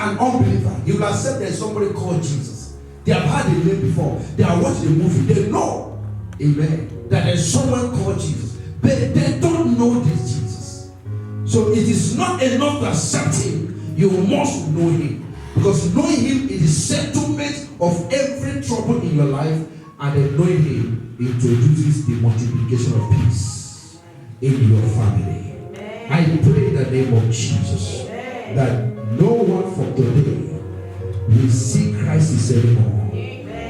an unbeliever, you will accept there's somebody called Jesus. They have heard the name before. They have watched the movie. They know, amen, that there's someone called Jesus. But they don't know this Jesus. So it is not enough to accept him. You must know him. Because knowing him is the settlement of every trouble in your life. And then knowing him introduces the multiplication of peace in your family. I pray in the name of Jesus that no one from today will see crisis anymore.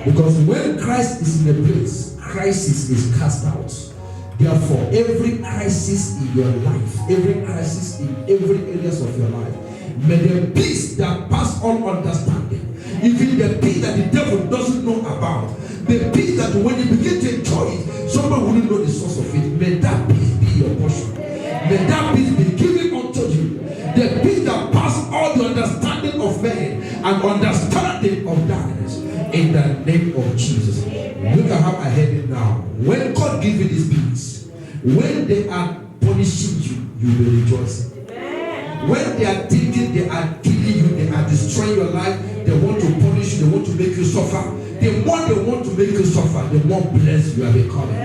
Because when Christ is in a place, crisis is cast out. Therefore, every crisis in your life, every crisis in every areas of your life, may the peace that pass all understanding, even the peace that the devil doesn't know about, the peace that when you begin to enjoy it, someone wouldn't know the source of it. May that peace be your portion. May that peace be given unto you. The peace that passes all the understanding of man and understanding of darkness. In the name of Jesus. Look at how I heard it now. When God gives you this peace, when they are punishing you, you will rejoice. When they are thinking they are killing you, they are destroying your life, they want to punish you, they want to make you suffer. The more they want to make you suffer, the more blessed you are becoming.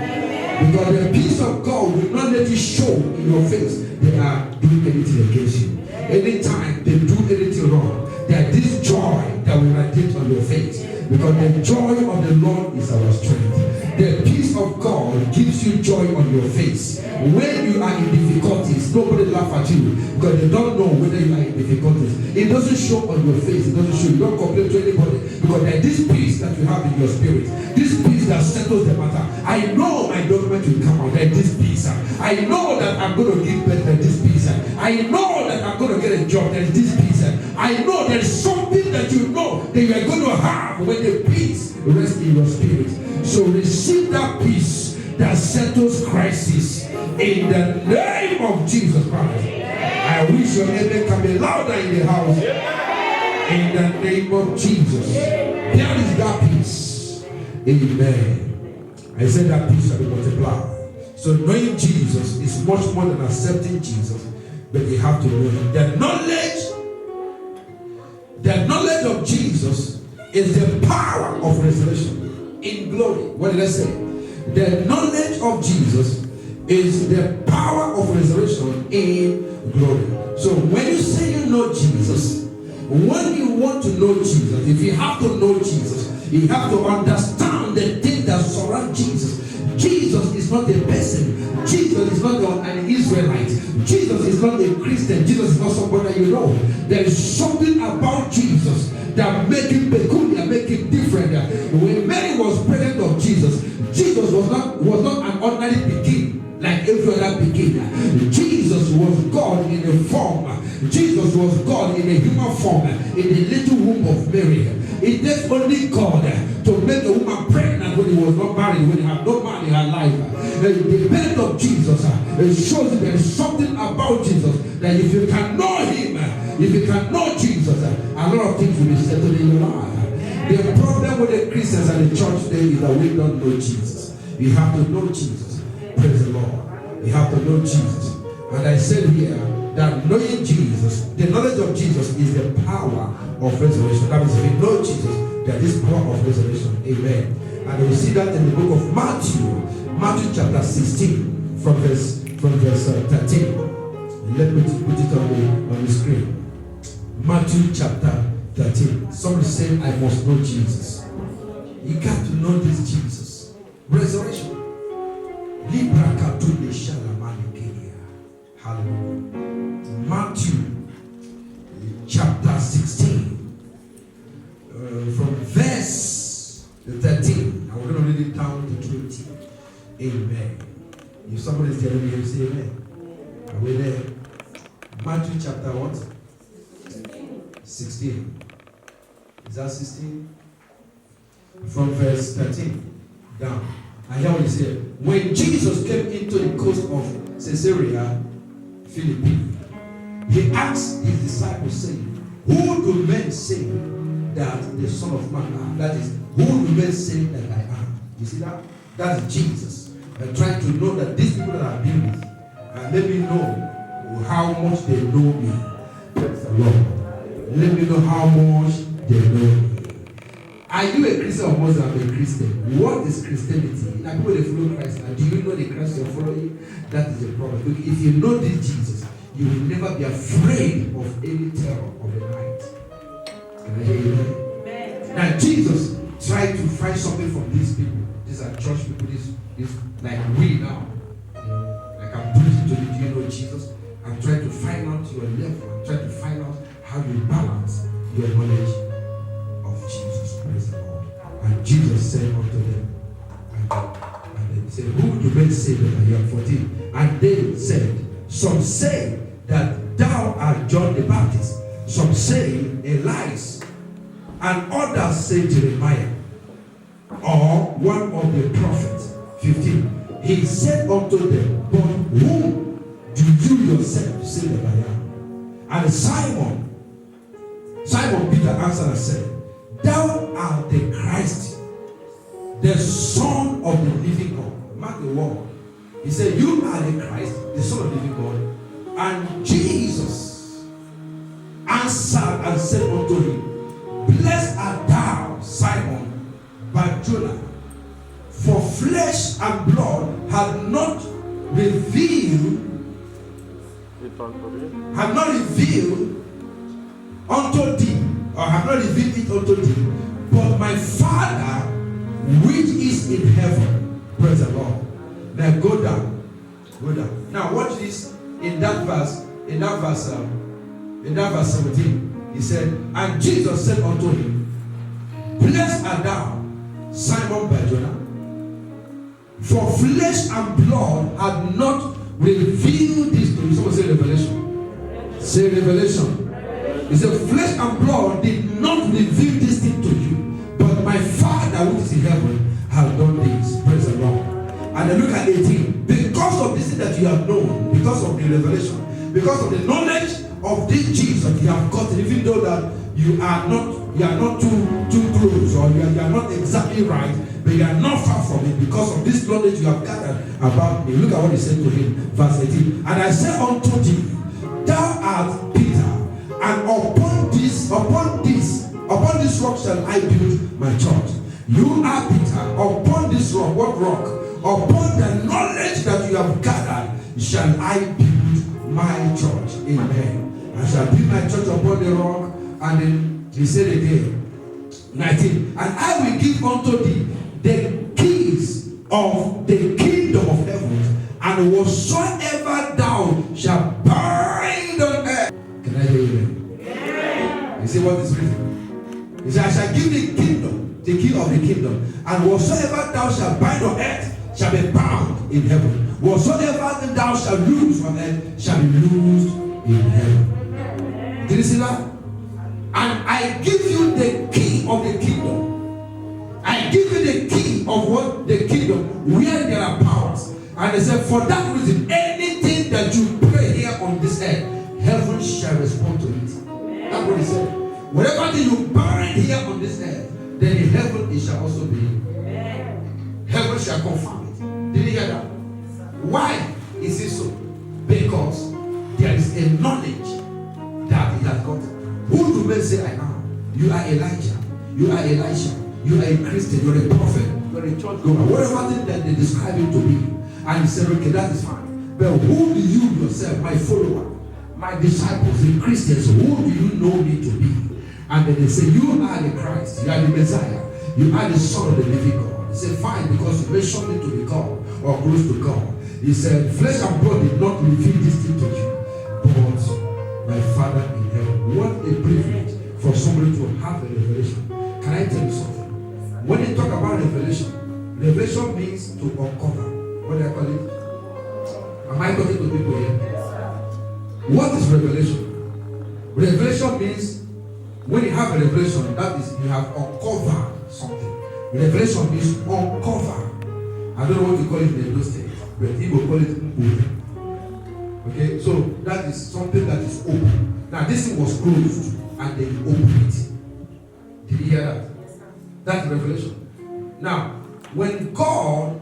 Because the peace of God will not let it show in your face they are doing anything against you. Anytime they do anything wrong, there is this joy that will radiate on your face. Because the joy of the Lord is our strength. The peace of God gives you joy on your face. When you are in difficulties, nobody laugh at you because they don't know whether you are in difficulties. It doesn't show on your face. It doesn't show. You don't complain to anybody because there is this peace that you have in your spirit. This peace that settles the matter. I know my document will come out. There is this peace. I know that I'm going to give birth. There is this peace. I know that I'm going to get a job. There is this peace. I know there is something that you know that you are going to have when the peace rests in your spirit. So receive that peace that settles crisis in the name of Jesus Christ. I wish your amen can be louder in the house. In the name of Jesus. There is that peace. Amen. I said that peace shall be multiplied. So knowing Jesus is much more than accepting Jesus, but you have to know him. The knowledge of Jesus is the power of resurrection in glory. What did I say? The knowledge of Jesus is the power of resurrection in glory. So when you say you know Jesus, when you want to know Jesus, if you have to know Jesus, you have to understand the things that surround Jesus. Jesus is not a person. Jesus is not an Israelite. Jesus is not a Christian. Jesus is not somebody that you know. There is something about Jesus that make him peculiar, make him different. When Mary was pregnant of Jesus, Jesus was not an ordinary beginning like every other beginning. Jesus was God in a form. Jesus was God in a human form in the little womb of Mary. It takes only God to make a woman pregnant when he was not married, when he had no man in her life. The birth of Jesus shows that there is something about Jesus that if you can know him, if you can know Jesus, a lot of things will be settled in your life. The problem with the Christians and the church today is that we don't know Jesus. You have to know Jesus. Praise the Lord. You have to know Jesus. And I said here that knowing Jesus, the knowledge of Jesus is the power of resurrection. That means if you know Jesus, there is power of resurrection. Amen. And we see that in the book of Matthew chapter 16, from verse 13. Let me put it on the screen. Matthew chapter 13. Somebody saying, I must know Jesus. You got to know this Jesus. Resurrection. Hallelujah. Matthew chapter 16, from verse 13. I'm going to read it down to 20. Amen. If somebody is telling me, say amen. Are we there? Matthew chapter what? 16. Is that 16? From verse 13 down. And here we say, when Jesus came into the coast of Caesarea Philippi, he asked his disciples, saying, who do men say that the Son of Man am? That is, who do men say that I am? You see that? That's Jesus. And trying to know that these people that I've been with, and let me know how much they know me. Praise the Lord. Let me know how much they know me. Are you a Christian or Muslim? I'm a Christian. What is Christianity? Now people they follow Christ. Now, do you know the Christ you're following? That is the problem. Look, if you know this Jesus, you will never be afraid of any terror of the night. Can I hear you? Amen. Now Jesus tried to find something from these people. These are church people. This like we now. You know, like I'm preaching to you. Do you know Jesus? I'm trying to find out your level. I'm trying to find out how you balance your knowledge of Jesus. Praise the Lord. And Jesus said unto them, and they said, who do men say that I am? 14. And they said, some say that thou art John the Baptist, some say Elias, and others say Jeremiah, or one of the prophets. 15. He said unto them, but whom do you yourself say that I am? And Simon Peter answered and said, thou art the Christ, the Son of the living God. Mark the word. He said, you are the Christ, the Son of the living God. And Jesus answered and said unto him, blessed art thou, Simon Bar-Jonah, for flesh and blood had not revealed unto thee, or have not revealed it unto thee, but my Father which is in heaven. Praise the Lord. Now go down. Now watch this. In that verse 17, he said, and Jesus said unto him, blessed art thou, Simon Bar-Jonah, for flesh and blood had not revealed this to you. Someone say revelation. Say revelation. He said, flesh and blood did not reveal this thing to you, but my Father which is in heaven has done this. Praise the Lord. And then look at 18. Because of this thing that you have known, because of the revelation, because of the knowledge of this Jesus you have gotten, even though that you are not too close, or you are not exactly right, but you are not far from it, because of this knowledge you have gathered about me. Look at what he said to him, verse 18. And I said unto thee, thou art Peter, and upon this rock shall I build my church. You are Peter. Upon this rock, what rock? Upon the knowledge that you have gathered shall I build my church. Amen. I shall build my church upon the rock. And then he said again, 19. And I will give unto thee the keys of the kingdom of heaven, and whatsoever thou shalt bind on earth. Can I hear you? Yeah. You see what is written? He said, I shall give thee kingdom, the key of the kingdom, and whatsoever thou shalt bind on earth shall be bound in heaven. Whatsoever thou shalt loose on earth shall be loosed in heaven. Did you see that? And I give you the key of the kingdom. I give you the key of what? The kingdom, where there are powers. And they said, for that reason, anything that you pray here on this earth, heaven shall respond to it. That's what he said. Whatever thing you bind here on this earth, then in heaven it shall also be. Heaven shall confirm it. Did you hear that? Why is it so? Because there is a knowledge that he has got. Who do men say I am? You are Elijah. You are Elisha. You are a Christian. You are a prophet. You are a church goer. Whatever thing that they describe him to be. And he said, okay, that is fine. But who do you yourself, my follower, my disciples, the Christians, who do you know me to be? And then they say, you are the Christ. You are the Messiah. You are the Son of the living God. He said, fine, because you mentioned me to be God or close to God. He said, flesh and blood did not reveal this thing to you, but my Father in heaven. What a privilege for somebody to have a revelation. Can I tell you something? When they talk about revelation, revelation means to uncover. What do I call it? Am I talking to people here? What is revelation? Revelation means when you have a revelation, that is, you have uncovered something. Revelation means uncover. I don't know what you call it in those states, but people call it open. Okay, so that is something that is open. Now this thing was closed and then you open it. Did you hear that? That's revelation. Now, when God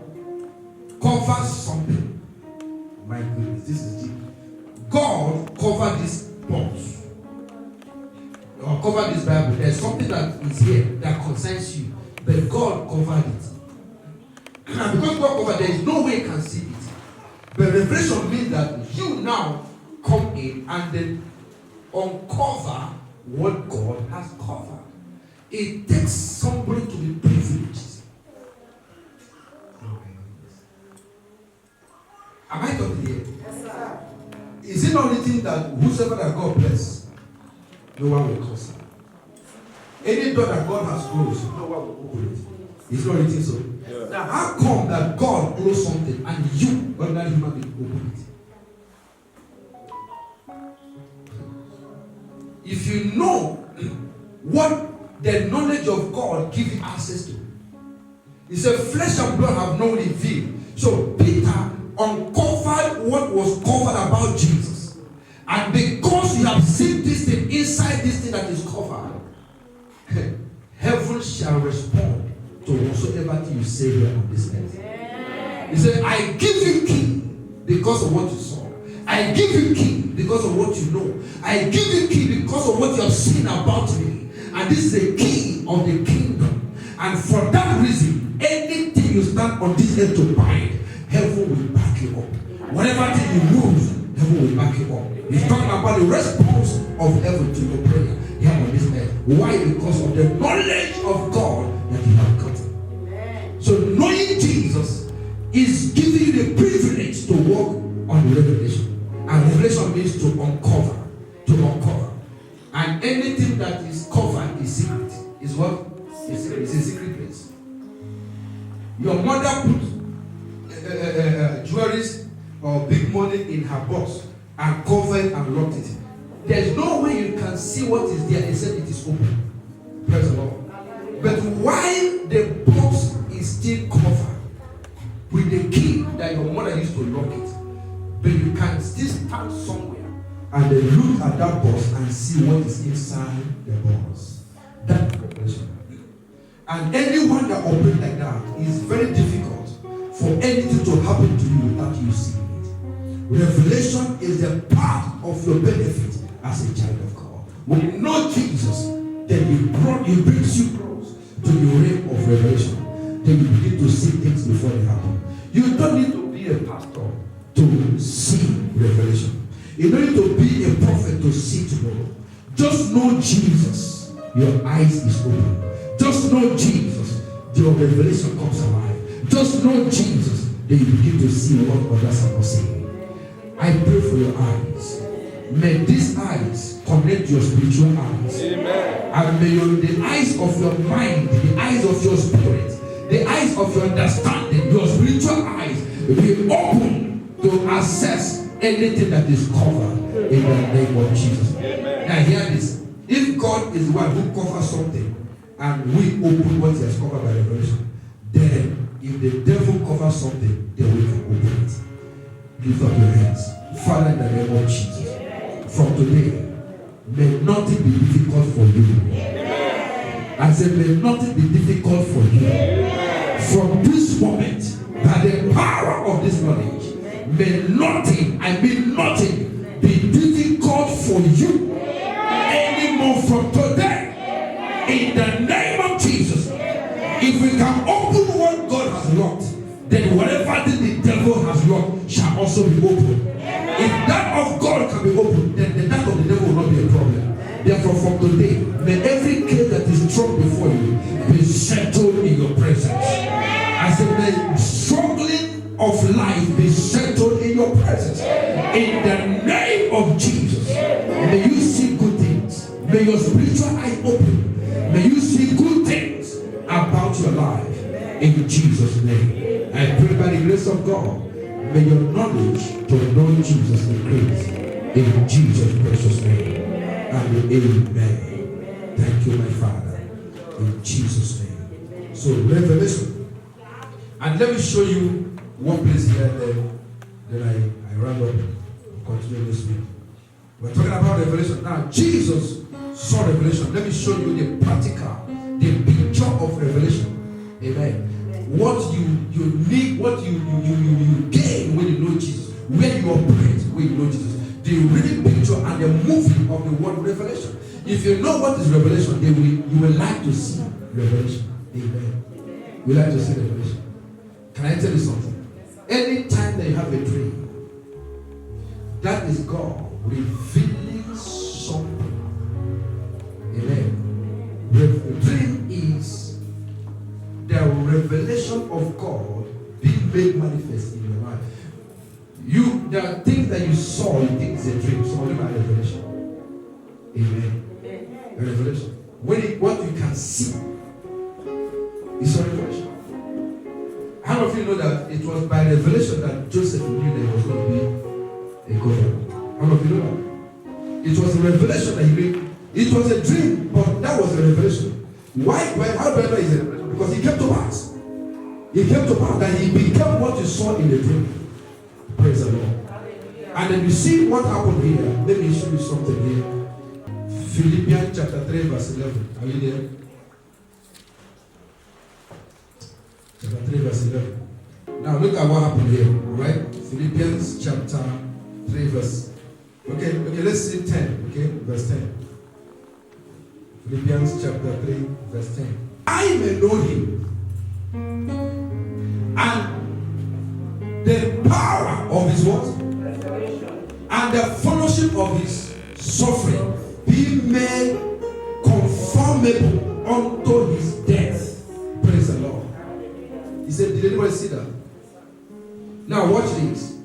covers something, my goodness, this is deep. God covered this pot. or cover this Bible. There's something that is here that concerns you, but God covered it. And because God covered, there is no way you can see it. But revelation means that you now come in and then uncover what God has covered. It takes somebody to be privileged. Am I talking here? Yes, sir. Is it not written that whosoever that God bless, no one will curse him? Any door that God has closed, no one will open it. It's not written so. Yeah. Now, how come that God closed something and you, ordinary human being, open it? If you know what the knowledge of God gives you access to, he said, flesh and blood have not revealed. So Peter uncovered what was covered about Jesus. And because you have seen this thing inside this thing that is covered, heaven shall respond to whatsoever thing you say here on this earth. He said, I give you key because of what you saw. I give you key because of what you know. I give you key because of what you have seen about me. And this is the key of the kingdom. And for that reason, anything you stand on this earth to bind, heaven will back you up. Whatever thing you lose, heaven will back you up. He's talking about the response of heaven to your prayer here on this earth. Why? Because of the knowledge of God that you have gotten. So knowing Jesus is giving you the privilege to walk on the revelation. And revelation means to uncover. To uncover. And anything that is covered is secret. Is what? It's a secret place. Your mother put jewelry or big money in her box and covered and locked it. There's no way you can see what is there except it is open. Praise the Lord. But while the box is still covered with the key that your mother used to lock it, but you can still stand somewhere and then look at that box and see what is inside the box. That's revelation. And anyone that operates like that is very difficult for anything to happen to you without you seeing it. Revelation is a part of your benefit as a child of God. When you know Jesus, then he brings you close to the realm of revelation. Then you begin to see things before they happen. You don't need to be a pastor to see revelation. You don't need to be a prophet to see tomorrow. Just know Jesus. Your eyes is open. Just know Jesus. Your revelation comes alive. Just know Jesus. Then you begin to see what others are not seeing. I pray for your eyes. May these eyes connect your spiritual eyes. Amen. And may the eyes of your mind, the eyes of your spirit, the eyes of your understanding, your spiritual eyes be open to access anything that is covered in the name of Jesus. Amen. Now hear this. If God is the one who covers something and we open what he has covered by revelation, then if the devil covers something, then we can open it. Lift up your hands. Father, in the name of Jesus, from today, may nothing be difficult for you. Amen. I said, may nothing be difficult for you. Amen. From this moment, by the power of this knowledge, may nothing, I mean nothing, be difficult for you anymore from today. In the name of Jesus, if we can open what God has locked, then whatever the devil has locked shall also be opened. If that of God can be opened, then that of the devil will not be a problem. Therefore, from today, may every case that is strong before you be settled in your presence. I said, may struggling of life be settled in your presence. In the name of Jesus, may you see good things. May your spiritual eye open. May you see good things about your life. In Jesus' name, I pray by the grace of God, may your knowledge to know Jesus increase. In Jesus' precious name. And amen. Thank you, my Father. In Jesus' name. So, revelation. And let me show you one place here, then I round up and continue this week. We're talking about revelation. Now, Jesus saw revelation. Let me show you the practical, the picture of revelation. Amen. What you need, what you gain when you know Jesus, where you operate when you know Jesus, the real picture and the movie of the word revelation. If you know what is revelation, you will like to see revelation. Amen. You like to see revelation. Can I tell you something? Anytime that you have a dream, that is God revealing something. Amen. The dream is the revelation of God being made manifest in your life. There are things that you saw, you think it's a dream. Some of them are revelation. Amen. A revelation. What you can see is a revelation. How many of you know that it was by revelation that Joseph knew that he was going to be a governor? How many of you know that? It was a revelation that he made. It was a dream, but that was a revelation. Why? How do I know it's a revelation? Because he came to pass. He came to pass that he became what you saw in the dream. Praise the Lord. And then you see what happened here. Let me show you something here. Philippians chapter 3 verse 11. Are you there? Chapter 3 verse 11. Now look at what happened here. Alright? Philippians chapter 3 verse. Okay, let's see 10. Okay, verse 10. Philippians chapter 3 verse 10. I may know him and the power of his what? And the fellowship of his suffering, be made conformable unto his death. Praise the Lord. He said, did anybody see that? Now watch this.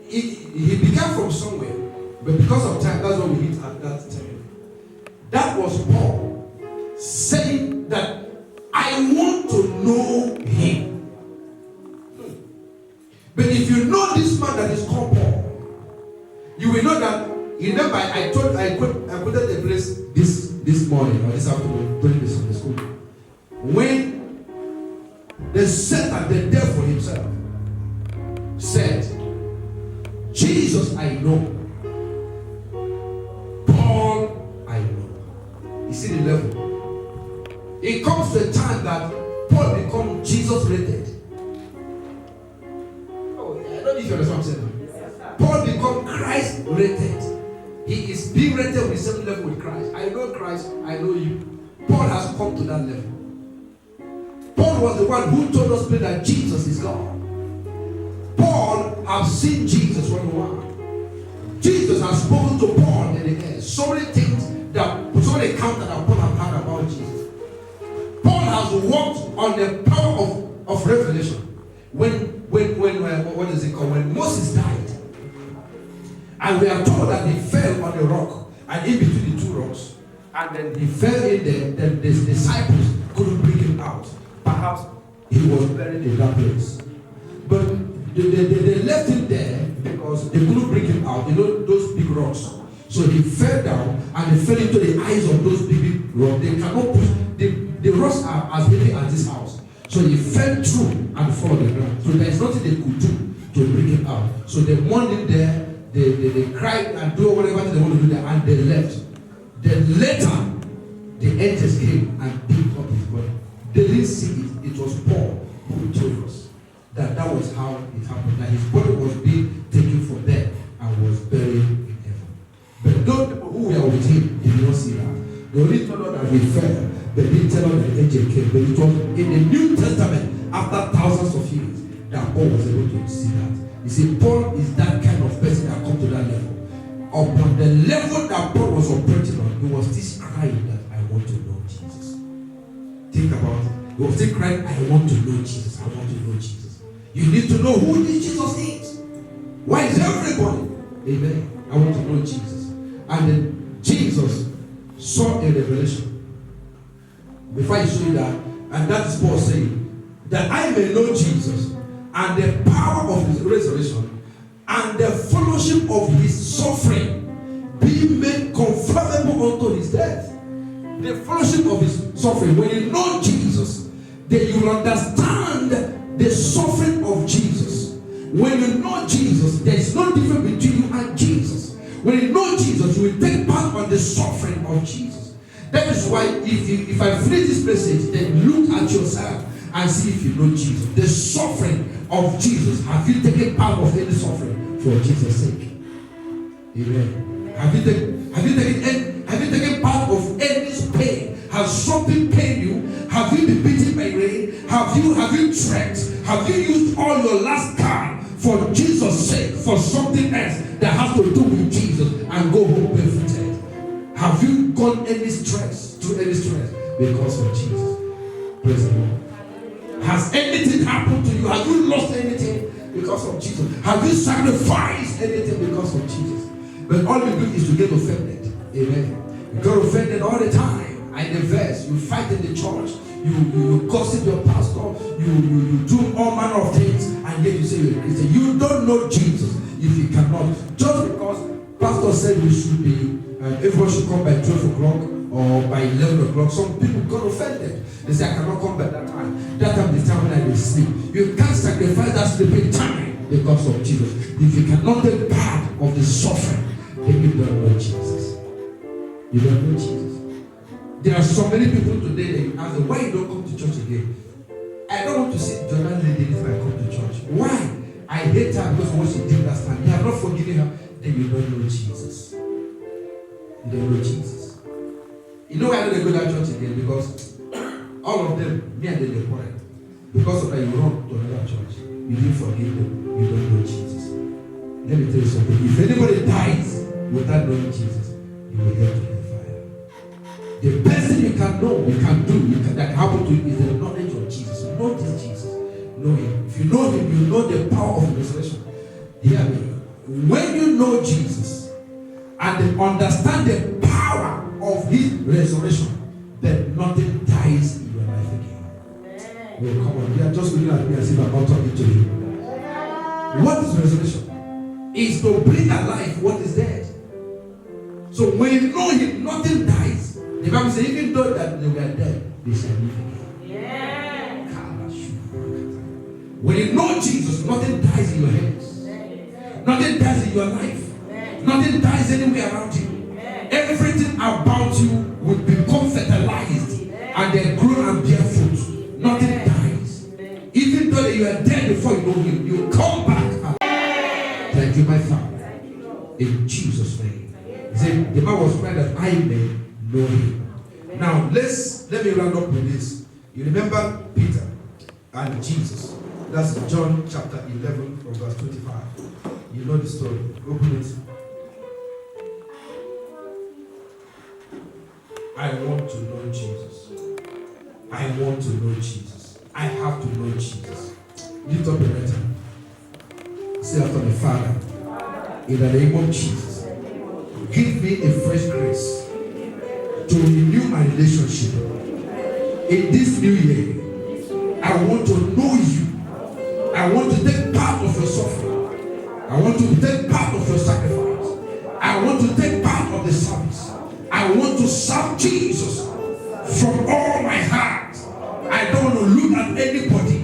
He began from somewhere, but because of time, that's what we hit at that time. That was Paul saying that I want to know him. But if you know this man that is called Paul, you will know that. You know, I quoted the place this morning or this afternoon during the Sunday school. When the Satan, the devil himself, said, Jesus I know, Paul I know. You see the level. It comes to a time that Paul becomes Jesus rated. Oh, I don't know if you understand what I'm saying. Paul becomes Christ rated. He is being rated with the same level with Christ. I know Christ, I know you. Paul has come to that level. Paul was the one who told us that Jesus is God. Paul has seen Jesus one-on-one. Jesus has spoken to Paul in the air. So many things so many accounts that Paul has heard about Jesus. Paul has walked on the power of revelation. When what is it called? When Moses died. And we are told that he fell on a rock, and in between the two rocks, and then he fell in there. Then the disciples couldn't bring him out. Perhaps he was buried in that place. But they left him there because they couldn't bring him out. You know those big rocks. So he fell down, and he fell into the eyes of those big rocks. They cannot push. The rocks are as heavy as this house. So he fell through and fell on the ground. So there is nothing they could do to bring him out. So they mourned him there. They cried and do whatever they want to do there, and they left. Then later, the angels came and picked up his body. They didn't see it. It was Paul who told us that was how it happened. That his body was being taken from there and was buried in heaven. But those people who were with him did not see that. They only told us that he fell, but they didn't tell us that the angel came. But it was in the New Testament, after thousands of years, that Paul was able to see that. You see, Paul is that kind of person that comes to that level. Upon the level that Paul was operating on, he was still crying that I want to know Jesus. Think about it. He was still crying, I want to know Jesus. I want to know Jesus. You need to know who this Jesus is. Why is everybody? Amen. I want to know Jesus. And then Jesus saw a revelation. Before I show you that, and that is Paul saying, that I may know Jesus and the power of his resurrection and the fellowship of his suffering, be made conformable unto his death. The fellowship of his suffering. When you know Jesus, then you will understand the suffering of Jesus. When you know Jesus, there is no difference between you and Jesus. When you know Jesus, you will take part on the suffering of Jesus. That is why if I finish this message, then look at yourself and see if you know Jesus. The suffering of Jesus. Have you taken part of any suffering for Jesus' sake? Amen. Have you taken? Have you taken part of any pain? Has something pained you? Have you been beaten by rain? Have you trekked? Have you used all your last card for Jesus' sake, for something else that has to do with Jesus, and go home barefooted? Have you gone any stress because of Jesus? Praise the Lord. Has anything happened to you? Have you lost anything because of Jesus? Have you sacrificed anything because of Jesus? But all you do is to get offended. Amen. You get offended all the time. And the verse, you fight in the church, you gossip your pastor, you do all manner of things, and yet you say you're a Christian. You don't know Jesus if you cannot. Just because pastor said we should be, everyone should come by 12 o'clock or by 11 o'clock. Some people got offended. They say, I cannot come by that time. That time is the time when I will sleep. You can't sacrifice that sleeping time because of Jesus. If you cannot take part of the suffering, then you don't know Jesus. You don't know Jesus. There are so many people today that you ask them, why you don't come to church again? I don't want to see Jordan lady if I come to church. Why? I hate her because of what she did last time. You have not forgiven her. Then you don't know Jesus. You don't know Jesus. You know why I don't go to that church again? Because all of them, me and them, they quarrel. Because of that, you run to another church. You didn't forgive them. You don't know Jesus. Let me tell you something. If anybody dies without knowing Jesus, you will get to the fire. The best thing you can know, that happen to you is the knowledge of Jesus. Know this Jesus. Know him. If you know him, you know the power of the resurrection. Hear me. When you know Jesus and understand the power of his resurrection, then nothing dies in your life again. Well, come on, you are just looking at me as if I'm not talking to you. What is resurrection? Is to bring alive what is dead. So when you know him, nothing dies. The Bible says, even though that they were dead, they shall live again. When you know Jesus, nothing dies in your hands. Nothing dies in your life. Nothing dies anywhere around you. Everything about you will become fertilized and then grow and bear fruit. Nothing dies. Even though you are dead before you know him, you come back. Thank you, my Father. In Jesus' name. The man was praying that I may know him. Now let me round up with this. You remember Peter and Jesus. That's John chapter 11 from verse 25. You know the story. Open it. I want to know Jesus. I want to know Jesus. I have to know Jesus. Lift up your right hand. Say after me, Father, in the name of Jesus, give me a fresh grace to renew my relationship. In this new year, I want to know you. I want to take part of your suffering. I want to take part of your sacrifice. I want to take part of the service. I want to serve Jesus from all my heart. I don't want to look at anybody,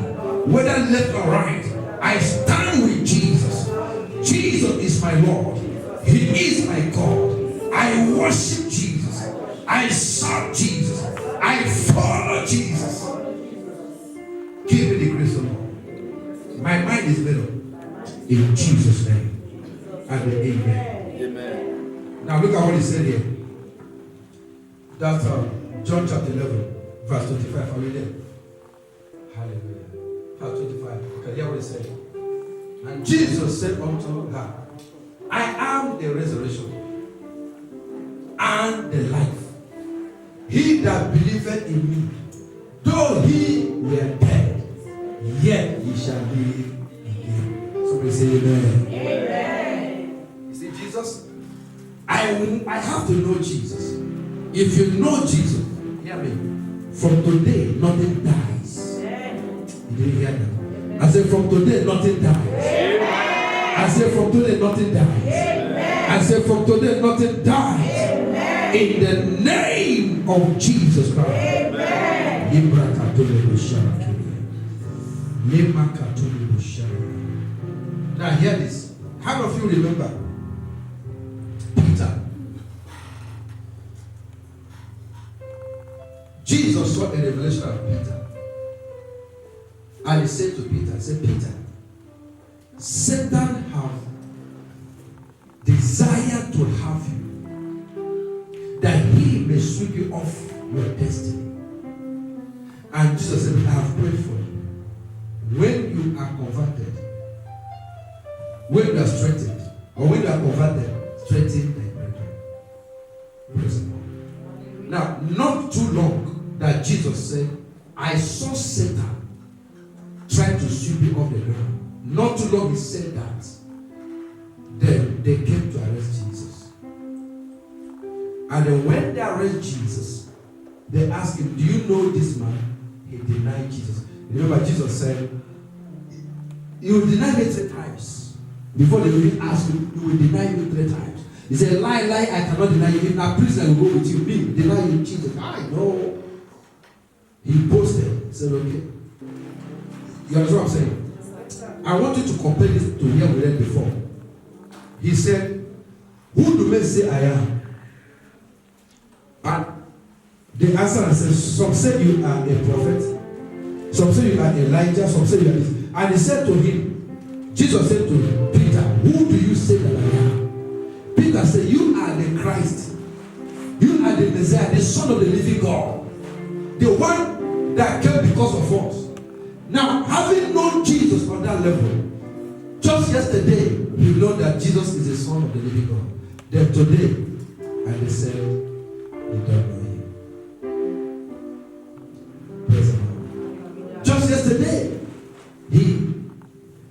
whether left or right. I stand with Jesus. Jesus is my Lord. He is my God. I worship Jesus. I serve Jesus. I follow Jesus. Give me the grace of God. My mind is made up. In Jesus' name. And amen. Amen. Now look at what he said here. That's John chapter 11, verse 25. Are we there? Hallelujah. Verse 25. Okay, hear what he said. And Jesus said unto her, I am the resurrection and the life. He that believeth in me, though he were dead, yet he shall live again. Somebody say amen. Amen. You see, Jesus, I have to know Jesus. If you know Jesus, hear me. From today, nothing dies. You didn't hear that? I said, from today, nothing dies. Amen. I said, from today, nothing dies. Amen. I said, from today, nothing dies. Amen. In the name of Jesus Christ. Amen. Now, hear this. How many of you remember Peter? Jesus saw a revelation of Peter. And he said to Peter, Peter, Satan have desired to have you, sweep you off your destiny. And Jesus said, I have prayed for you. When you are converted, when you are strengthened, or when you are converted, strengthen thy brethren. Praise the Lord. Now, not too long that Jesus said, I saw Satan trying to sweep you off the ground. Not too long he said that. Then they came to arrest Jesus. And then when they arrest Jesus, they asked him, do you know this man? He denied Jesus. Remember, Jesus said, you will deny me 3 times. Before they will ask you, you will deny me 3 times. He said, lie, I cannot deny you. If a prisoner will go with you, me, deny you, Jesus. I know. He boasted. He said, okay. You understand what I'm saying? I want you to compare this to where we read before. He said, who do men say I am? And they answered and said, some say you are a prophet, some say you are Elijah, some say you are this. And he said to him, Jesus said to him, Peter, who do you say that I am? Peter said, you are the Christ. You are the Messiah, the Son of the living God. The one that came because of us. Now, having known Jesus on that level, just yesterday, we learned that Jesus is the Son of the living God. Then today, and they said, they don't know him. Praise the Lord. Just yesterday, he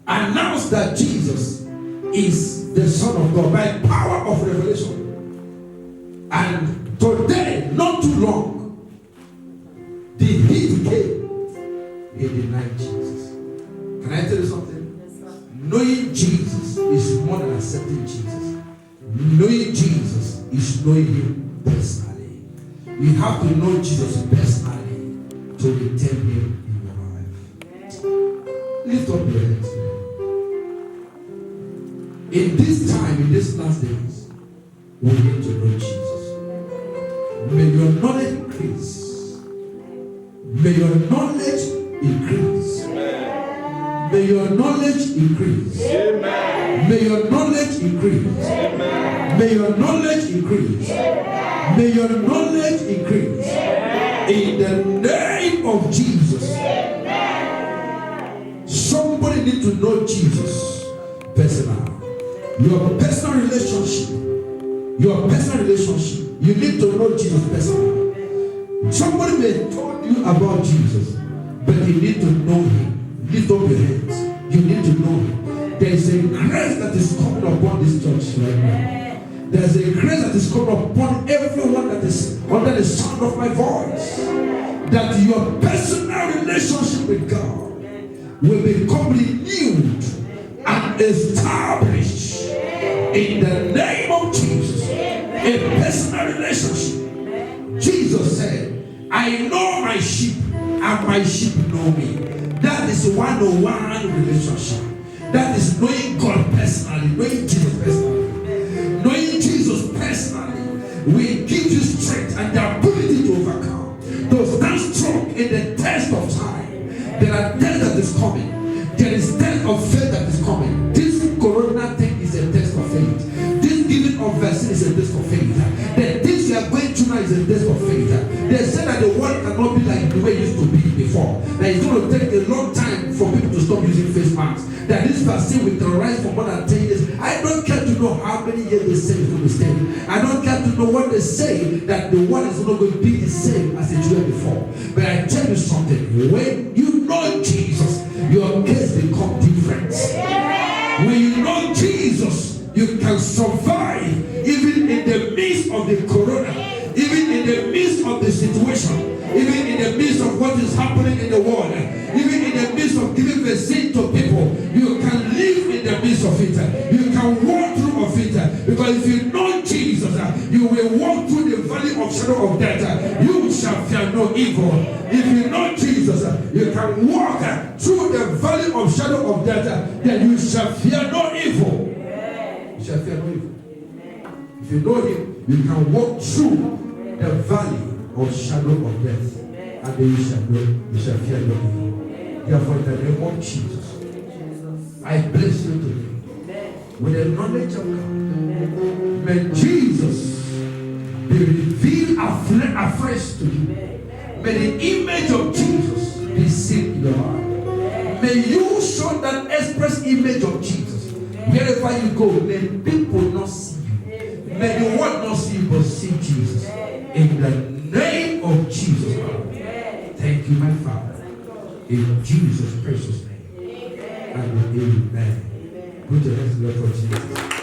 announced that Jesus is the Son of God by power of revelation. And today, not too long, the heat came. He denied Jesus. Can I tell you something? Yes, knowing Jesus is more than accepting Jesus. Knowing Jesus is knowing him personally. You have to know Jesus personally to retain him in your life. Lift up your hands today. In this time, in these last days, we need to know Jesus. May your knowledge increase. May your knowledge increase. Amen. May your knowledge increase. Amen. May your knowledge increase. Amen. May your knowledge increase. Amen. May your knowledge increase. Amen. In the name of Jesus. Amen. Somebody need to know Jesus personally. Your personal relationship. Your personal relationship. You need to know Jesus personally. Somebody may have told you about Jesus, but you need to know him. Lift up your hands. You need to know him. There is a grace that is coming upon this church right now. There is a grace that is coming upon everyone that is under the sound of my voice. That your personal relationship with God will become renewed and established in the name of Jesus. A personal relationship. Jesus said, I know my sheep and my sheep know me. That is one-on-one relationship. That is knowing God personally, knowing Jesus personally. Knowing Jesus personally will give you strength and the ability to overcome. To stand strong in the test of time. There are tests that is coming. There is test of faith that is coming. This corona thing is a test of faith. This giving of vaccine is a test of faith. The things you are going through now is a test of faith. They said that the world cannot be like the way it used to be before. That it's going to take a long time for people to stop using face masks. That this vaccine will terrorize for more than 10 years. I don't care to know how many years they say it's going to stay. I don't care to know what they say that the world is not going to be the same as it was before. But I tell you something. When you know Jesus, your case becomes different. When you know Jesus, you can survive even in the midst of the corona, even in the midst of the situation, even in the midst of what is happening in the world, even in the midst of giving vaccine to people. You can live in the midst of it. You can walk through of it. Because if you know Jesus, you will walk through the valley of shadow of death. You shall fear no evil. If you know Jesus, you can walk through the valley of shadow of death. Then you shall fear no evil. You shall fear no evil. If you know him, you can walk through the valley of shadow of death. And then you shall fear no evil. Therefore, in the name of Jesus, I bless you today with the knowledge of God. May Jesus be revealed afresh to you. May the image of Jesus be seen in your heart. May you show that express image of Jesus. Wherever you go, may people not see you. May the world not see you, but see Jesus. In the name of Jesus. Thank you, my Father. In Jesus' precious name. And amen. Put your hands together for Jesus.